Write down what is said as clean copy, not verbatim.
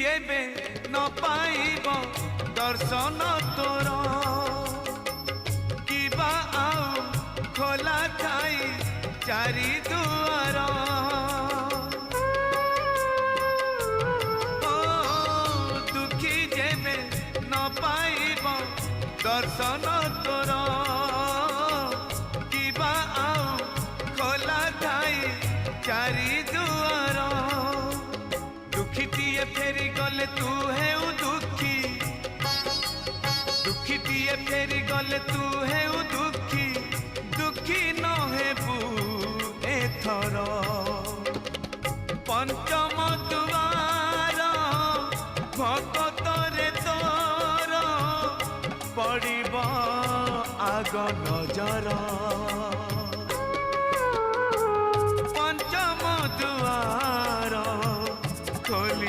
जेबे न पाइब दर्शन तोर किबा आउ खोला थाई चारि दुआर ओ दुखी जेबे न पाइब दर्शन तोर किबा आउ खोला थाई चारि दुआर दुखीटीए फेरी गले तू है दुखी दुखीटीए फेरी गले तू है दुखी दुखी न हेबू एथर पंचम दुआर भगत रे तोर पड़िब आग नजर पंचम दुआर खोली